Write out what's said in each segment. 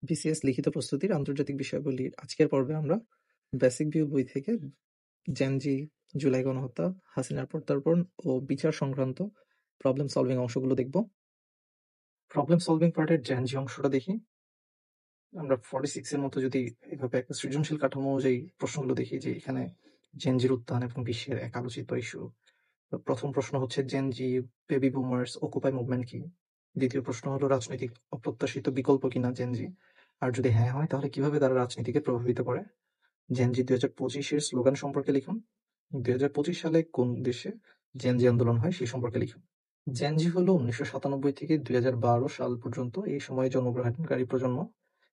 BCS লিখিত প্রস্তুতির আন্তর্জাতিক বিষয়াবলীর আজকের পর্বে আমরা বেসিক ভিউ বই থেকে জেনজি, জুলাই গণহত্যা, হাসিনার প্রত্যর্পণ ও বিচার সংক্রান্ত প্রবলেম সলভিং অংশগুলো দেখব। প্রবলেম সলভিং পার্টের জেনজি অংশটা দেখি। আমরা 46 এর মতো যদি এভাবে একটা সৃজনশীল কাঠামো অনুযায়ী প্রশ্নগুলো দেখি যে এখানে জেনজির উত্থান এবং বিশ্বের এক আলোচিত ইস্যু। প্রথম প্রশ্ন হচ্ছে Gen Z, baby boomers, occupy movement কি? দ্বিতীয় প্রশ্ন হলো রাজনৈতিক অপ্রত্যাশিত বিকল্প কিনা জেনজি, আর যদি হ্যাঁ হয় তাহলে কিভাবে তারা রাজনীতিকে প্রভাবিত করে? জেনজি 2025-এর স্লোগান সম্পর্কে লিখুন। 2025 সালে কোন দেশে জেনজি আন্দোলন হয় সেই সম্পর্কে লিখুন। জেনজি হলো 1997 থেকে 2012 সাল পর্যন্ত এই সময়ে জন্মগ্রহণকারী প্রজন্ম।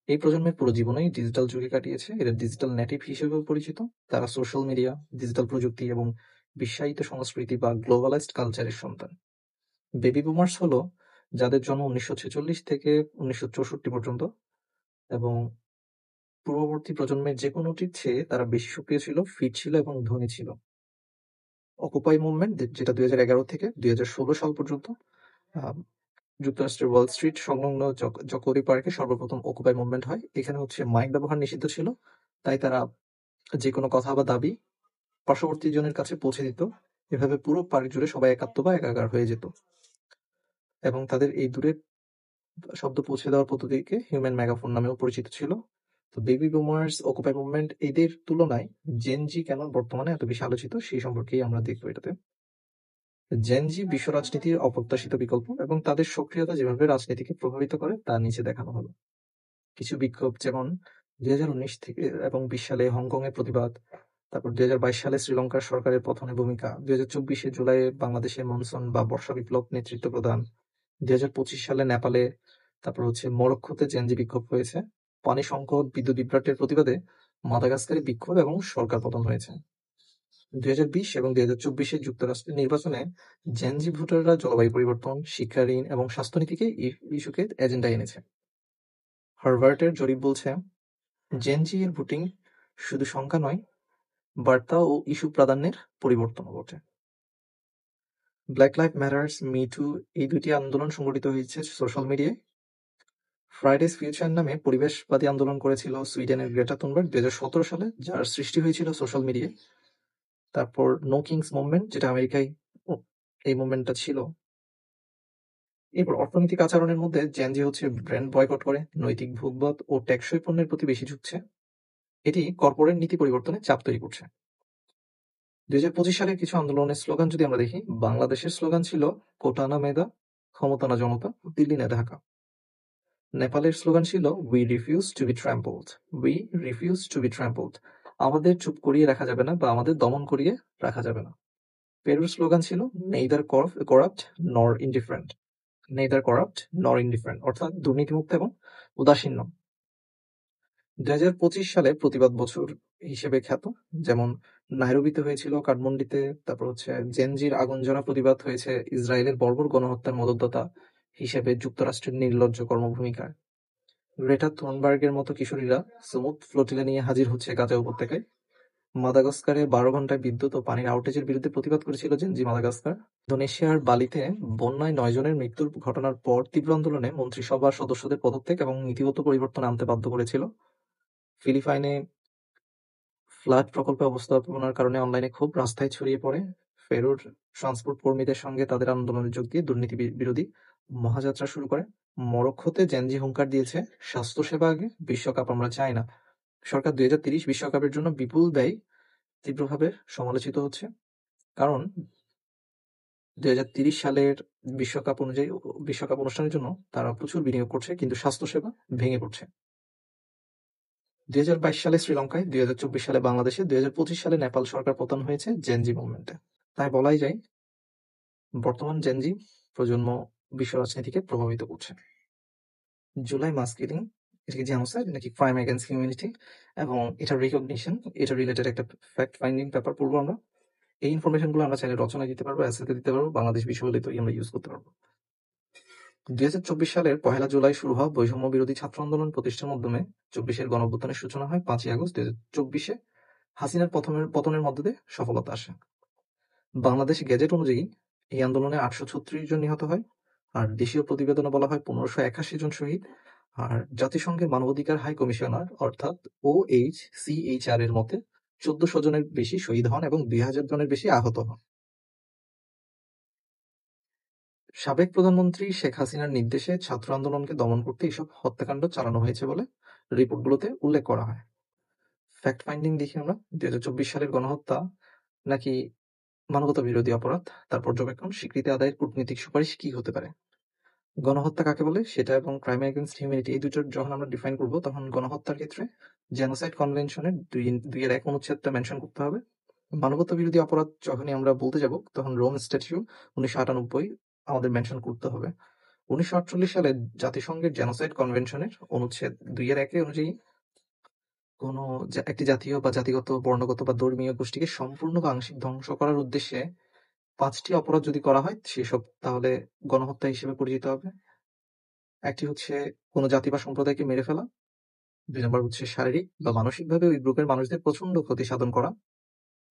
এই প্রজন্মের পুরো জীবনেই ডিজিটাল যুগে কাটিয়েছে। এরা ডিজিটাল নেটিভ হিসেবেও পরিচিত। তারা সোশ্যাল মিডিয়া, ডিজিটাল প্রযুক্তি এবং বিশ্বায়িত সংস্কৃতি বা গ্লোবালাইজড কালচারের সন্তান। বেবি বুমার্স হলো যাদের জন্ম 1946 থেকে 1964 পর্যন্ত এবং পূর্ববর্তী প্রজন্মের যে কোনোটির চেয়ে তারা বেশি সক্রিয় ছিল, ফিট ছিল এবং ধনী ছিল। অকুপাই মুভমেন্ট যেটা 2011 থেকে 2016 সাল পর্যন্ত যুক্তরাষ্ট্রের ওয়াল স্ট্রিট সংলগ্ন জকরি পার্কে সর্বপ্রথম অকুপাই মুভমেন্ট হয়। এখানে হচ্ছে মাইক ব্যবহার নিষিদ্ধ ছিল, তাই তারা যে কোনো কথা বা দাবি পার্শ্ববর্তী জনের কাছে পৌঁছে দিত। এভাবে পুরো পার্ক জুড়ে সবাই একাত্ম বা একাকার হয়ে যেত এবং তাদের এই দূরে শব্দ পৌঁছে দেওয়ার পদ্ধতিকে হিউম্যান মেগাফোন নামেও পরিচিত ছিল। তো বেবি বুমার্স, অকুপাই মুভমেন্ট এদের তুলনায় জেনজি কেন বর্তমানে এত বেশি আলোচিত সেই সম্পর্কেই আমরা দেখবো এটাতে। জেনজি বিশ্ব রাজনীতির অপ্রত্যাশিত বিকল্প এবং তাদের সক্রিয়তা যেভাবে রাজনীতিকে প্রভাবিত করে তা নিচে দেখানো হলো। কিছু বিক্ষোভ যেমন 2019 থেকে এবং 20 সালে হংকং এর প্রতিবাদ, তারপর 2022 সালে শ্রীলঙ্কার সরকারের পতনে ভূমিকা, 2024 জুলাইয়ে বাংলাদেশে মনসুন বা বর্ষা বিপ্লব নেতৃত্ব প্রদান, 2025 সালে নেপালে, তারপর হচ্ছে মরক্কোতে জেনজি বিক্ষোভ হয়েছে, পানি সংকট, বিদ্যুৎ বিভ্রাটের প্রতিবাদে মাদাগাস্কারে বিক্ষোভ এবং সরকার পতন হয়েছে। 2020 এবং 2024 যুক্তরাষ্ট্রের নির্বাচনে জেনজি ভোটাররা জলবায়ু পরিবর্তন, শিক্ষা, ঋণ এবং স্বাস্থ্যনীতিকে ইস্যুকে এজেন্ডায় এনেছে। হার্ভার্ডের জরিপ বলছে জেনজি এর ভোটিং শুধু সংখ্যা নয়, বার্তা ও ইস্যু প্রাধান্যের পরিবর্তন ঘটে। Black live matters, me two এই দুটি আন্দোলন সংগঠিত হয়েছে সোশ্যাল মিডিয়ায়। ফ্রাইডেজ ফিউচার নামে পরিবেশবাদী আন্দোলন করেছিল সুইডেনের গ্রেটা থুনবার্গ 2017 সালে, যার সৃষ্টি হয়েছিল সোশ্যাল মিডিয়ায়। তারপর নো কিংস মুভমেন্ট, যেটা আমেরিকায় এই মুভমেন্টটা ছিল। এরপর অর্থনৈতিক আচরণের মধ্যে জেনজি হচ্ছে ব্র্যান্ড বয়কট করে, নৈতিক ভোগবাদ ও টেকসই পণ্যের প্রতি বেশি ঝুঁকছে। এটি কর্পোরেট নীতি পরিবর্তনে চাপ তৈরি করছে। 2025 সালের কিছু আন্দোলনের স্লোগান যদি আমরা দেখি, বাংলাদেশের স্লোগান ছিল কোটা না মেধা, ক্ষমতা না জনতা, দিল্লি না ঢাকা। নেপালের স্লোগান ছিল we refuse to be trampled, we refuse to be trampled, আমাদের চুপ করিয়ে রাখা যাবে না বা আমাদের দমন করিয়ে রাখা যাবে না। পেরুর স্লোগান ছিল নেইদার করাপ্ট নর ইনডিফারেন্ট, নেইদার করাপ্ট নর ইনডিফারেন্ট, অর্থাৎ দুর্নীতিমুক্ত এবং উদাসীন। 2025 সালে প্রতিবাদ বছর হিসেবে খ্যাত, যেমন নাইরোবিতে হয়েছিল, কাঠমান্ডুতে, তারপর হচ্ছে জেনজির আগুনঝরা প্রতিবাদ হয়েছে ইসরায়েলের বর্বর গণহত্যার মদতদাতা হিসেবে যুক্তরাষ্ট্রের নির্লজ্জ কর্মভূমিকায়। গ্রেটা থুনবার্গের মতো কিশোরীরা স্মুথ ফ্লোটিলা নিয়ে হাজির হচ্ছে গাজা উপত্যকায়। মাদাগাস্কারে 12 ঘন্টায় বিদ্যুৎ ও পানির আউটেজের বিরুদ্ধে প্রতিবাদ করেছিল জেনজি মাদাগাস্কার। ইন্দোনেশিয়ার বালিতে বন্যায় 9 জনের মৃত্যুর ঘটনার পর তীব্র আন্দোলনে মন্ত্রিসভার সদস্যদের পদত্যাগ এবং নীতিগত পরিবর্তন আনতে বাধ্য করেছিল। ফিলিপাইনে ফ্লাড প্রকল্পে অবস্থাপনার কারণে অনলাইনে ক্ষোভ রাস্তায় ছড়িয়ে পড়ে। পেরুর ট্রান্সপোর্ট কর্মীদের সঙ্গে তাদের আন্দোলনে যোগ দিয়ে দুর্নীতি বিরোধী মহাযাত্রা শুরু করে। মরক্কোতে জেনজি হুঙ্কার দিয়েছে স্বাস্থ্যসেবা আগে, বিশ্বকাপ আমরা চাই না। সরকার 2030 বিশ্বকাপের জন্য বিপুল ব্যয় তীব্রভাবে সমালোচিত হচ্ছে, কারণ 2030 সালের বিশ্বকাপ অনুষ্ঠানের জন্য তারা প্রচুর বিনিয়োগ করছে, কিন্তু স্বাস্থ্যসেবা ভেঙে পড়ছে। 2022 সালে শ্রীলঙ্কায়, 2024 সালে বাংলাদেশে, 2025 সালে নেপাল সরকার পতন হয়েছে জেনজি মুভমেন্টে। তাই বলাই যায় বর্তমান জেনজি প্রজন্ম বিশ্ব রাজনীতিকে প্রভাবিত করছে। জুলাই মাস কিলিং, এটা কি জেনোসাইড নাকি ক্রাইম এগেইনস্ট হিউম্যানিটি, এবং এটা রিকগনিশন, এটা রিলেটেড একটা ফ্যাক্ট ফাইন্ডিং পেপার পড়বো আমরা। এই ইনফরমেশনগুলো আমরা চাইলে রচনায় দিতে পারবো, এসেতে দিতে পারবো, বাংলাদেশ বিশ্ববিদ্যালয়ে আমরা ইউজ করতে পারবো। 2024 সালের 1 জুলাই শুরু হওয়া বৈষম্য বিরোধী ছাত্র আন্দোলন প্রতিষ্ঠার মাধ্যমে 24-এর গণঅভ্যুত্থানের সূচনা হয় 5 আগস্ট 2024-এ। হাসিনার পতনের মধ্য দিয়ে সফলতা আসে। বাংলাদেশ গেজেট অনুযায়ী এই আন্দোলনে 836 জন নিহত হয়, আর দেশীয় প্রতিবেদনে বলা হয় 1581 জন শহীদ আর জাতিসংঘের মানবাধিকার হাই কমিশনার অর্থাৎ OHCHR এর মতে ১৪০০ জনের বেশি শহীদ হন এবং ২,০০০ জনের বেশি আহত হন। সাবেক প্রধানমন্ত্রী শেখ হাসিনার নির্দেশে ছাত্র আন্দোলনকে দমন করতে এসব হত্যাকাণ্ড চালানো হয়েছে বলে রিপোর্টগুলোতে উল্লেখ করা হয়। ফ্যাক্ট ফাইন্ডিং দেখি আমরা ২০২৪ সালের গণহত্যা নাকি মানবতা বিরোধী অপরাধ, তার পর্যবেক্ষণ, স্বীকৃতি আদায়ের কূটনীতিক সুপারিশ কি হতে পারে। গণহত্যা কাকে বলে সেটা এবং ক্রাইম এগেইনস্ট হিউম্যানিটি এই দুটোর যখন আমরা ডিফাইন করব তখন গণহত্যার ক্ষেত্রে জেনোসাইড কনভেনশনের ২-এর ১ অনুচ্ছেদটা মেনশন করতে হবে। মানবতা বিরোধী অপরাধ যখনই আমরা বলতে যাব তখন রোম স্ট্যাটিউ ১৯৯৮ আমাদের মেনশন করতে হবে। ১৯৪৮ সালে জাতিসংঘের জেনোসাইড কনভেনশনের অনুচ্ছেদ ২-এর ১ অনুযায়ী কোনো একটি জাতীয় বা জাতিগত, বর্ণগত বা ধর্মীয় গোষ্ঠীকে সম্পূর্ণ বা আংশিক ধ্বংস করার উদ্দেশ্যে ৫টি অপরাধ যদি করা হয় সেসব তাহলে গণহত্যা হিসেবে পরিচিত হবে। একটি হচ্ছে কোনো জাতি বা সম্প্রদায়কে মেরে ফেলা, ২ নম্বর হচ্ছে শারীরিক বা মানসিকভাবে ওই গ্রুপের মানুষদের প্রচন্ড ক্ষতি সাধন করা,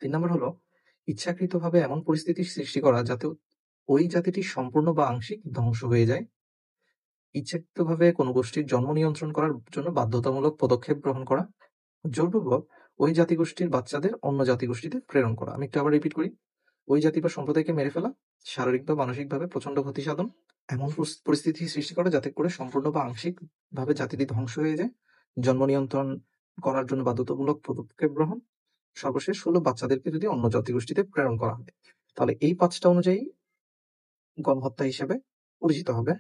৩ নম্বর হলো ইচ্ছাকৃতভাবে এমন পরিস্থিতির সৃষ্টি করা যাতে ওই জাতিটি সম্পূর্ণ বা আংশিক ধ্বংস হয়ে যায়, ইচ্ছাকৃতভাবে কোনো গোষ্ঠীর জন্ম নিয়ন্ত্রণ করার জন্য বাধ্যতামূলক পদক্ষেপ গ্রহণ করা, জোরপূর্বক ওই জাতিগোষ্ঠীর বাচ্চাদের অন্য জাতিগোষ্ঠীতে প্রেরণ করা। আমি একটু আবার রিপিট করি, ওই জাতি বা সম্প্রদায়কে মেরে ফেলা, শারীরিক বা মানসিকভাবে প্রচন্ড ক্ষতি সাধন, এমন পরিস্থিতি সৃষ্টি করা যাতে করে সম্পূর্ণ বা আংশিক ভাবে জাতিটি ধ্বংস হয়ে যায়, জন্ম নিয়ন্ত্রণ করার জন্য বাধ্যতামূলক পদক্ষেপ গ্রহণ, সর্বশেষ হলো বাচ্চাদেরকে যদি অন্য জাতিগোষ্ঠীতে প্রেরণ করা হয়। তাহলে এই ৫টা অনুযায়ী গণহত্যা হিসেবে পরিচিত হবে।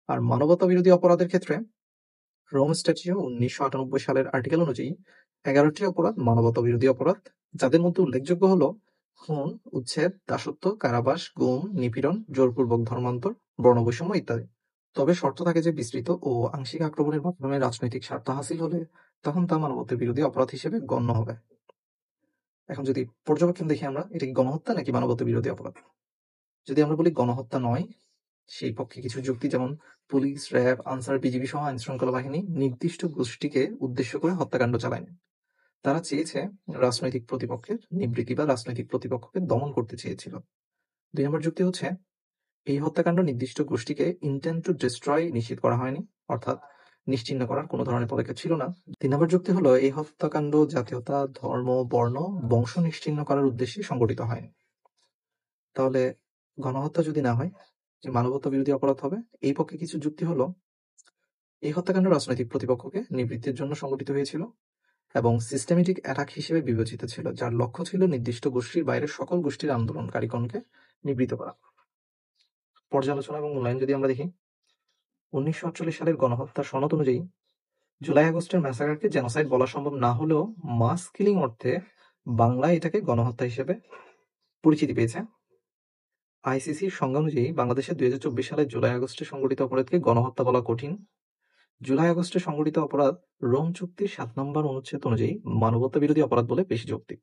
আর মানবতা বিরোধী অপরাধের ক্ষেত্রে রোম স্ট্যাটিউ ১৯৯৮ সালের আর্টিকেল অনুযায়ী ১১টি অপরাধ মানবতা বিরোধী অপরাধ, যাদের মধ্যে উল্লেখযোগ্য হলো খুন, উচ্ছেদ, দাসত্ব, কারাবাস, গুম, নিপীড়ন, জোরপূর্বক ধর্মান্তর, বর্ণবৈষম্য ইত্যাদি। তবে শর্ত থাকে যে বিস্তৃত ও আংশিক আক্রমণের মাধ্যমে রাজনৈতিক স্বার্থ হাসিল হলে তখন তা মানবতা বিরোধী অপরাধ হিসেবে গণ্য হবে। এখন যদি পর্যবেক্ষণ দেখি আমরা, এটা কি গণহত্যা নাকি মানবতা বিরোধী অপরাধ? যদি আমরা বলি গণহত্যা নয়, সেই পক্ষে কিছু যুক্তি যেমন পুলিশ, র্যাব, আনসার, বিজিবি সহ আইন শৃঙ্খলা বাহিনী নির্দিষ্ট গোষ্ঠীকে উদ্দেশ্য করে হত্যাকাণ্ড চালায়নি। তারা চেয়েছে রাজনৈতিক প্রতিপক্ষের নিবৃত্তি বা রাজনৈতিক প্রতিপক্ষকে দমন করতে চেয়েছিল। ২ নম্বর যুক্তি হচ্ছে এই হত্যাকাণ্ড নির্দিষ্ট গোষ্ঠীকে ইন্টেন্ট টু ডিস্ট্রয় নিশ্চিত করা হয়নি, অর্থাৎ নিশ্চিহ্ন করার কোনো ধরনের পদক্ষেপ ছিল না। ৩ নম্বর যুক্তি হলো এই হত্যাকাণ্ড জাতীয়তা, ধর্ম, বর্ণ, বংশ নিশ্চিহ্ন করার উদ্দেশ্যে সংগঠিত হয়নি। তাহলে গণহত্যা যদি না হয় যে মানবতা বিরোধী অপরাধ হবে। এই পক্ষে কিছু যুক্তি হলো এই হত্যাকাণ্ড রাজনৈতিক প্রতিপক্ষকে নিবৃত্তির জন্য সংগঠিত হয়েছিল এবং সিস্টেমেটিক অ্যাটাক হিসেবে বিবেচিত ছিল, যার লক্ষ্য ছিল নির্দিষ্ট গোষ্ঠীর বাইরে সকল গোষ্ঠীর আন্দোলনকারীগণকে নিবৃত্ত করা। পর্যালোচনা এবং মূল্যায়ন যদি আমরা দেখি, ১৯৪৮ সালের গণহত্যা সনদ অনুযায়ী জুলাই আগস্টের ম্যাসাকারকে জেনোসাইড বলা সম্ভব না হলেও মাস কিলিং অর্থে বাংলায় এটাকে গণহত্যা হিসেবে পরিচিতি পেয়েছে। আইসিসির সংজ্ঞা অনুযায়ী বাংলাদেশে ২০২৪ সালের জুলাই আগস্টে সংগঠিত অপরাধকে গণহত্যা বলা কঠিন। জুলাই আগস্টে সংগঠিত অপরাধ রোম চুক্তির ৭ নম্বর অনুচ্ছেদ অনুযায়ী মানবতা বিরোধী অপরাধ বলে বেশি যৌক্তিক।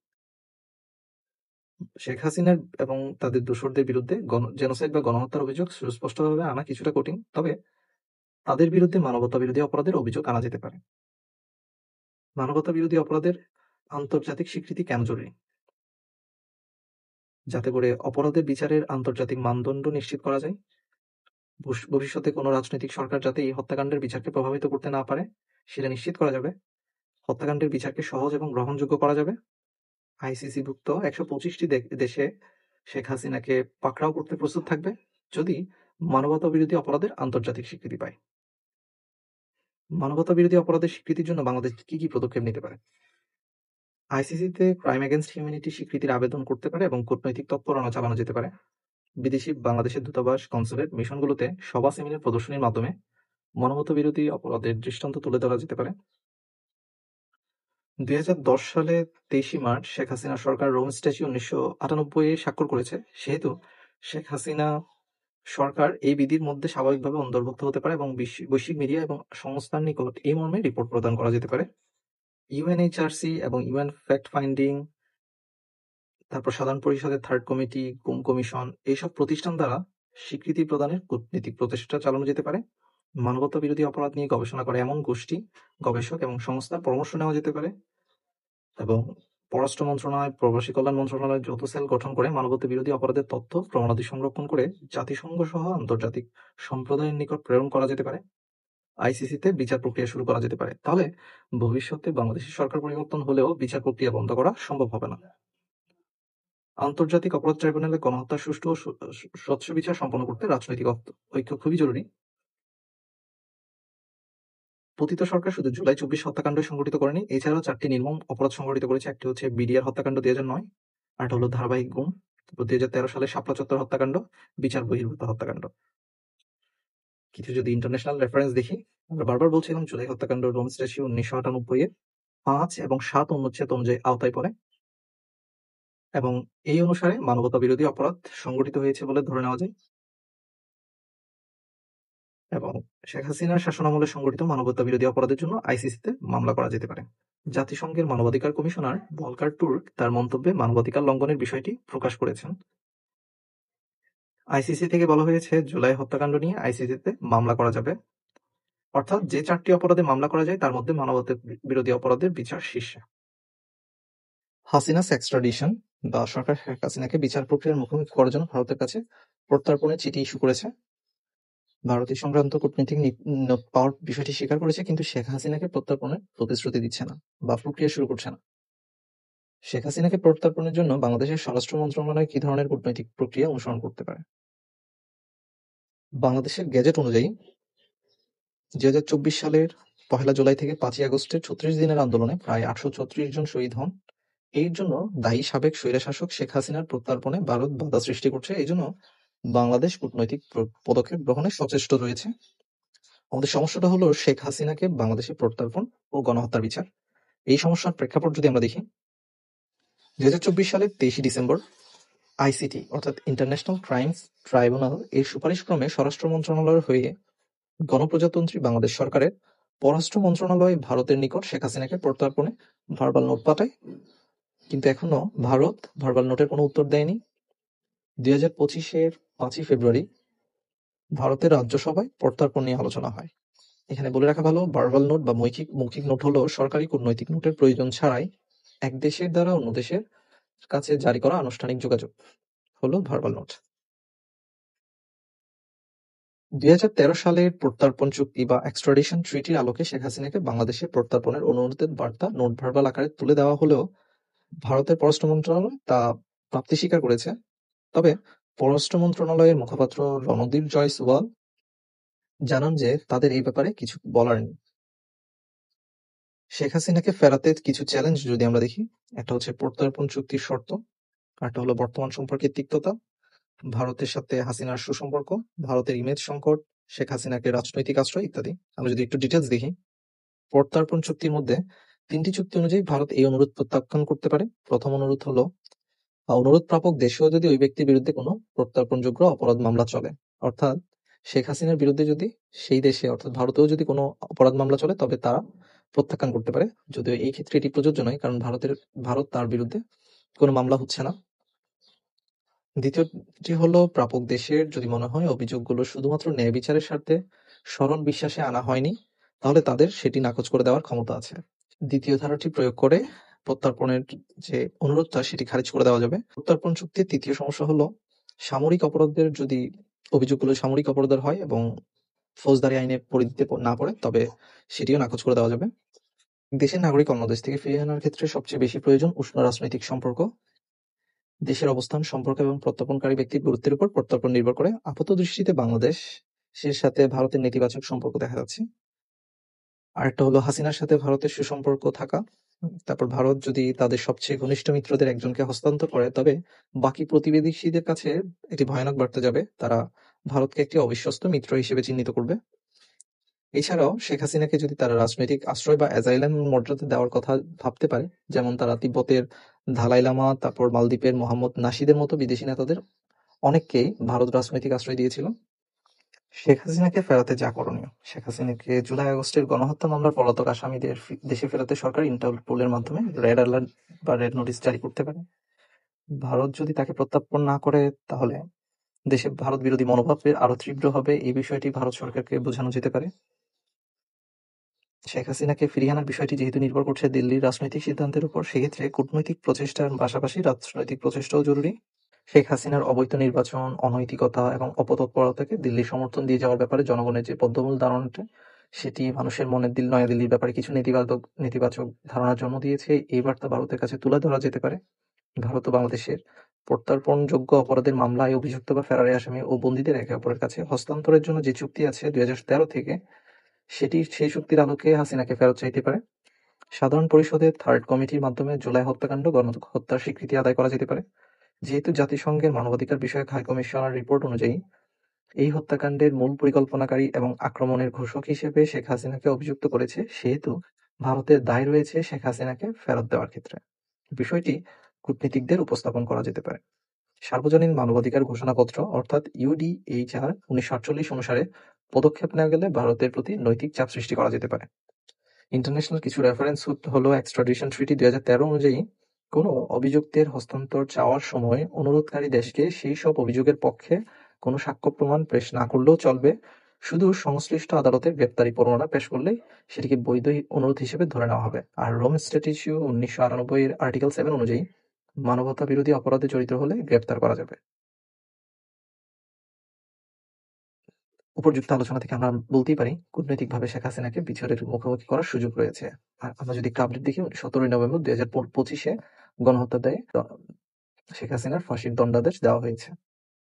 শেখ হাসিনার এবং তাদের দোসরদের বিরুদ্ধে জেনোসাইড বা গণহত্যার অভিযোগ সুস্পষ্টভাবে আনা কিছুটা কঠিন, তবে তাদের বিরুদ্ধে মানবতা বিরোধী অপরাধের অভিযোগ আনা যেতে পারে। মানবতা বিরোধী অপরাধের আন্তর্জাতিক স্বীকৃতি কেন জরুরি? যাতে করে অপরাধের বিচারের আন্তর্জাতিক মানদণ্ড নিশ্চিত করা যায়, ভবিষ্যতে কোনো রাজনৈতিক সরকার যাতে এই হত্যাকাণ্ডের বিচারকে প্রভাবিত করতে না পারে সেটা নিশ্চিত করা যাবে, হত্যাকাণ্ডের বিচারকে সহজ এবং গ্রহণযোগ্য করা যাবে, আইসিসিভুক্ত ১২৫টি দেশে শেখ হাসিনাকে পাকড়াও করতে প্রস্তুত থাকবে যদি মানবতা বিরোধী অপরাধের আন্তর্জাতিক স্বীকৃতি পায়। মানবতা বিরোধী অপরাধের স্বীকৃতির জন্য বাংলাদেশ কি কি পদক্ষেপ নিতে পারে? আইসিসিতে ক্রাইম এগেইনস্ট হিউম্যানিটি স্বীকৃতির আবেদন করতে পারে এবং কূটনৈতিক তৎপরতা চালানো যেতে পারে। বিদেশি বাংলাদেশের দূতাবাস, কনসুলেট, মিশনগুলোতে সভা, সেমিনার, প্রদর্শনীর মাধ্যমে মানবতা বিরোধী অপরাধের দৃষ্টান্ত তুলে ধরা যেতে পারে। ২০১০ সালে ২৩ মার্চ শেখ হাসিনা সরকার রোম স্ট্যাটিউ ১৯৯৮ স্বাক্ষর করেছে, সেহেতু শেখ হাসিনা সরকার এই বিধির মধ্যে স্বাভাবিকভাবে অন্তর্ভুক্ত হতে পারে এবং বৈশ্বিক মিডিয়া এবং সংস্থার নিকট এই মর্মে রিপোর্ট প্রদান করা যেতে পারে। ইউএনএইচআরসি এবং ইউএন ফ্যাক্ট ফাইন্ডিং, তারপর সাধারণ পরিষদের থার্ড কমিটি, গুম কমিশন, এইসব প্রতিষ্ঠান দ্বারা স্বীকৃতি প্রদানের কূটনীতিক প্রচেষ্টা চালানো যেতে পারে। মানবতা বিরোধী অপরাধ নিয়ে গবেষণা করে এমন গোষ্ঠী, গবেষক এবং সংস্থার পরামর্শ নেওয়া যেতে পারে এবং পররাষ্ট্র মন্ত্রণালয়, প্রবাসী কল্যাণ মন্ত্রণালয় যৌথ সেল গঠন করে মানবতা বিরোধী অপরাধের তথ্য প্রমাণাদি সংরক্ষণ করে জাতিসংঘ সহ আন্তর্জাতিক সম্প্রদায়ের নিকট প্রেরণ করা যেতে পারে। আইসিসিতে বিচার প্রক্রিয়া শুরু করা যেতে পারে। তাহলে ভবিষ্যতে বাংলাদেশের সরকার পরিবর্তন হলেও বিচার প্রক্রিয়া বন্ধ করা সম্ভব হবে না। আন্তর্জাতিক অপরাধ ট্রাইব্যুনালে গণহত্যার সুষ্ঠু ও স্বচ্ছ বিচার সম্পন্ন করতে রাজনৈতিক ঐক্য খুবই জরুরি। পতিত সরকার শুধু জুলাই ২৪ হত্যাকাণ্ড সংঘটিত করেনি, এছাড়াও ৪টি নির্মম অপরাধ সংঘটিত করেছে। একটি হচ্ছে বিডিআর হত্যাকাণ্ড ২০০৯, আরেকটা হলো ধারাবাহিক গুম, ২০১৩ সালে শাপলা চত্বর হত্যাকাণ্ড, বিচার বহির্ভূত হত্যাকাণ্ড। কিছু যদি ইন্টারন্যাশনাল রেফারেন্স দেখি, আমরা বারবার বলছিলাম জুলাই হত্যাকাণ্ড রোম স্ট্যাচু ১৯৯৮ এর ৫ এবং ৭ অনুচ্ছেদ অনুযায়ী আওতায় পড়ে এবং এই অনুসারে মানবতা বিরোধী অপরাধ সংঘটিত হয়েছে বলে ধরে নেওয়া যায় এবং শেখ হাসিনার শাসনামলে সংঘটিত মানবতা বিরোধী অপরাধের জন্য আইসিসিতে মামলা করা যেতে পারে। জাতিসংঘের মানবাধিকার কমিশনার ভলকার টুর্ক তার মন্তব্যে মানবাধিকার লঙ্ঘনের বিষয়টি প্রকাশ করেছেন। আইসিসি থেকে বলা হয়েছে জুলাই হত্যাকাণ্ড নিয়ে আইসিসিতে মামলা করা যাবে, অর্থাৎ যে ৪টি অপরাধে মামলা করা যায় তার মধ্যে মানবতা বিরোধী অপরাধের বিচার শীর্ষে। হাসিনাস এক্সট্রাডিশন বা সরকার শেখ হাসিনাকে বিচার প্রক্রিয়ার মুখোমুখি করার জন্য ভারতের কাছে প্রত্যর্পণের চিঠি ইস্যু করেছে। ভারত এই সংক্রান্ত কূটনৈতিক নোট পাওয়ার বিষয়টি স্বীকার করেছে, কিন্তু শেখ হাসিনাকে প্রত্যর্পণের প্রতিশ্রুতি দিচ্ছে না বা প্রক্রিয়া শুরু করছে না। শেখ হাসিনাকে প্রত্যর্পণের জন্য বাংলাদেশের স্বরাষ্ট্র মন্ত্রণালয় কি ধরনের কূটনৈতিক প্রক্রিয়া অনুসরণ করতে পারে? বাংলাদেশের গেজেট অনুযায়ী ২০২৪ সালের ১লা জুলাই থেকে ৫ই আগস্টের ৩৬ দিনের আন্দোলনে প্রায় ৮৩৬ জন শহীদ হন। এর জন্য দায়ী সাবেক স্বৈরশাসক শেখ হাসিনার প্রত্যর্পণে ভারত বাধা সৃষ্টি করছে। এই জন্য বাংলাদেশ কূটনৈতিক পদক্ষেপ গ্রহণে সচেষ্ট রয়েছে। আমাদের সমস্যাটা হলো শেখ হাসিনাকে বাংলাদেশে প্রত্যর্পণ ও গণহত্যার বিচার। এই সমস্যার প্রেক্ষাপট যদি আমরা দেখি, ২০২৪ সালের ২৩ ডিসেম্বর আইসিটি অর্থাৎ ইন্টারন্যাশনাল ক্রাইমস ট্রাইব্যুনাল এর সুপারিশ ক্রমে স্বরাষ্ট্র মন্ত্রণালয়ের হয়ে গণপ্রজাতন্ত্রী বাংলাদেশ সরকারের পররাষ্ট্র মন্ত্রণালয় ভারতের নিকট শেখ হাসিনাকে প্রত্যর্পণে ভার্বাল নোট পাঠায়, কিন্তু এখনো ভারত ভার্বাল নোটের কোনো উত্তর দেয়নি। ২০২৫-এর ৫ই ফেব্রুয়ারি ভারতের রাজ্যসভায় প্রত্যর্পণ নিয়ে আলোচনা হয়। এখানে বলে রাখা ভালো, ভার্বাল নোট বা মৌখিক নোট হলো সরকারি কূটনৈতিক নোটের প্রয়োজন ছাড়াই এক দেশের দ্বারা অন্য দেশের কাছে জারি করা আনুষ্ঠানিক যোগাযোগ হলো ভার্বাল নোট। ২০১৩ সালের প্রত্যর্পণ চুক্তি বা এক্সট্রাডিশন ট্রিটির আলোকে শেখ হাসিনাকে বাংলাদেশে প্রত্যর্পণের অনুরোধের বার্তা নোট ভার্বাল আকারে তুলে দেওয়া হলেও ভারতের পররাষ্ট্র মন্ত্রণালয় তা প্রাপ্তি স্বীকার করেছে। তবে পররাষ্ট্র মন্ত্রণালয়ের মুখপাত্র রণদীপ জয়সওয়াল জানান যে তাদের এই ব্যাপারে কিছু বলার নেই। শেখ হাসিনাকে ফেরাতে কিছু চ্যালেঞ্জ যদি আমরা দেখি, একটা হচ্ছে প্রত্যর্পণ চুক্তির শর্ত, আরেকটা হলো বর্তমান সম্পর্কের তিক্ততা, ভারতের সাথে হাসিনার সুসম্পর্ক, ভারতের ইমেজ সংকট, শেখ হাসিনাকে রাজনৈতিক আশ্রয় ইত্যাদি। আমরা যদি একটু ডিটেলস দেখি, প্রত্যর্পণ চুক্তির মধ্যে ৩টি চুক্তি অনুযায়ী ভারত এই অনুরোধ প্রত্যাখ্যান করতে পারে। প্রথম অনুরোধ হলো অনুরোধ প্রাপক দেশেও যদি ওই ব্যক্তির বিরুদ্ধে কোনো প্রত্যর্পণযোগ্য অপরাধ মামলা চলে, অর্থাৎ শেখ হাসিনার বিরুদ্ধে যদি সেই দেশে অর্থাৎ ভারতেও যদি কোনো অপরাধ মামলা চলে তবে তারা প্রত্যাখ্যান করতে পারে, যদিও এই ক্ষেত্রে এটি প্রযোজ্য নয় কারণ ভারত তার বিরুদ্ধে কোনো মামলা হচ্ছে না। দ্বিতীয়টি হলো প্রাপক দেশের যদি মনে হয় অভিযোগগুলো শুধুমাত্র ন্যায় বিচারের স্বার্থে সরল বিশ্বাসে আনা হয়নি, তাহলে তাদের সেটি নাকচ করে দেওয়ার ক্ষমতা আছে। দ্বিতীয় ধারাটি প্রয়োগ করে প্রত্যর্পণের যে অনুরোধটা সেটি খারিজ করে দেওয়া যাবে। প্রত্যর্পণ চুক্তির তৃতীয় সমস্যা হলো সামরিক অপরাধের যদি অভিযোগগুলো সামরিক অপরাধের হয় এবং ফৌজদারি আইনে পরিধিতে না পড়ে তবে সেটিও নাকচ করে দেওয়া যাবে। দেশের নাগরিক অন্য দেশ থেকে ফিরিয়ে আনার ক্ষেত্রে সবচেয়ে বেশি প্রয়োজন উষ্ণ রাজনৈতিক সম্পর্ক। দেশের অবস্থান, সম্পর্ক এবং প্রত্যর্পণকারী ব্যক্তির গুরুত্বের উপর প্রত্যর্পণ নির্ভর করে। আপাতদৃষ্টিতে বাংলাদেশের সাথে ভারতের নেতিবাচক সম্পর্ক দেখা যাচ্ছে। আরেকটা হলো হাসিনার সাথে ভারতের সুসম্পর্ক থাকা। তারপর ভারত যদি তাদের সবচেয়ে ঘনিষ্ঠ মিত্রদের একজনকে হস্তান্তর করে তবে বাকি প্রতিবেশীদের কাছে একটি ভয়ানক বার্তা যাবে, তারা ভারতকে একটি অবিশ্বস্ত মিত্র হিসেবে চিহ্নিত করবে। এছাড়াও শেখ হাসিনাকে যদি তারা রাজনৈতিক আশ্রয় বা অ্যাজাইলাম মর্যাদা দেওয়ার কথা ভাবতে পারে, যেমন তারা তিব্বতের দালাই লামা, তারপর মালদ্বীপের মোহাম্মদ নাশিদের মতো বিদেশি নেতাদের অনেককেই ভারত রাজনৈতিক আশ্রয় দিয়েছিল। শেখ হাসিনাকে ফেরাতে যা করণীয়, শেখ হাসিনাকে জুলাই-আগস্টের গণহত্যা মামলার পলাতক আসামিদের দেশে ফেরাতে সরকার ইন্টারপোলের মাধ্যমে রেড অ্যালার্ট বা রেড নোটিশ জারি করতে পারে। ভারত যদি তাকে প্রত্যর্পণ না করে তাহলে দেশে ভারত বিরোধী মনোভাবের আরো তীব্র হবে, এই বিষয়টি ভারত সরকারকে বোঝানো যেতে পারে। শেখ হাসিনাকে ফিরিয়ে আনার বিষয়টি যেহেতু নির্ভর করছে দিল্লির রাজনৈতিক সিদ্ধান্তের উপর, সেক্ষেত্রে কূটনৈতিক প্রচেষ্টার পাশাপাশি রাজনৈতিক প্রচেষ্টাও জরুরি। শেখ হাসিনার অবৈধ নির্বাচন, অনৈতিকতা এবং অপতৎপরতাকে দিল্লির সমর্থন দিয়ে যাওয়ার ব্যাপারে জনগণের যে বদ্ধমূল ধারণাটা সেটি মানুষের মনে নয়াদিল্লির ব্যাপারে কিছু নেতিবাচক ধারণার জন্ম দিয়েছে। এই বার্তা ভারতের কাছে তুলে ধরা যেতে পারে। ভারত ও বাংলাদেশের প্রত্যর্পণযোগ্য অপরাধের মামলায় অভিযুক্ত বা ফেরারি আসামি ও বন্দীদের একে অপরের কাছে হস্তান্তরের জন্য যে চুক্তি আছে 2013 থেকে, সেই চুক্তির আলোকে হাসিনাকে ফেরত চাইতে পারে। সাধারণ পরিষদের থার্ড কমিটির মাধ্যমে জুলাই হত্যাকাণ্ড গণহত্যার স্বীকৃতি আদায় করা যেতে পারে। যেহেতু জাতিসংঘের মানবাধিকার বিষয়ক হাই কমিশনার রিপোর্ট অনুযায়ী এই হত্যাকাণ্ডের মূল পরিকল্পনাকারী এবং আক্রমণের ঘোষক হিসেবে শেখ হাসিনাকে অভিযুক্ত করেছে, সেহেতু ভারতের দায় রয়েছে শেখ হাসিনাকে ফেরত দেওয়ার ক্ষেত্রে। বিষয়টি কূটনীতিকদের উপস্থাপন করা যেতে পারে। সার্বজনীন মানবাধিকার ঘোষণাপত্র অর্থাৎ ইউডিএইচআর 1948 অনুসারে পদক্ষেপ নেওয়া গেলে ভারতের প্রতি নৈতিক চাপ সৃষ্টি করা যেতে পারে। ইন্টারন্যাশনাল কিছু রেফারেন্স হলো এক্সট্রাডিশন ট্রিটি 2013 অনুযায়ী কোনো অভিযুক্তের হস্তান্তর চাওয়ার সময় অনুরোধকারী দেশকে সেই সব অভিযোগের পক্ষে কোনো সাক্ষ্য প্রমাণ পেশ না করলেও চলবে, শুধু সংশ্লিষ্ট আদালতের গ্রেপ্তারি পরোয়ানা পেশ করলেই সেটিকে বৈধ অনুরোধ হিসেবে ধরে নেওয়া হবে। আর রোম স্ট্যাটিস্যু 1998 এর আর্টিকেল 7 অনুযায়ী মানবতা বিরোধী অপরাধে জড়িত হলে গ্রেপ্তার করা যাবে। উপর্যুক্ত আলোচনা থেকে আমরা বলতেই পারি কূটনৈতিকভাবে শেখ হাসিনাকে বিচারের মুখোমুখি করার সুযোগ রয়েছে। আর আমরা যদি একটু আপডেট দেখি, 17 নভেম্বর 2025 গণহত্যা দায়ে শেখ হাসিনার ফাঁসির দণ্ডাদেশ দেওয়া হয়েছে।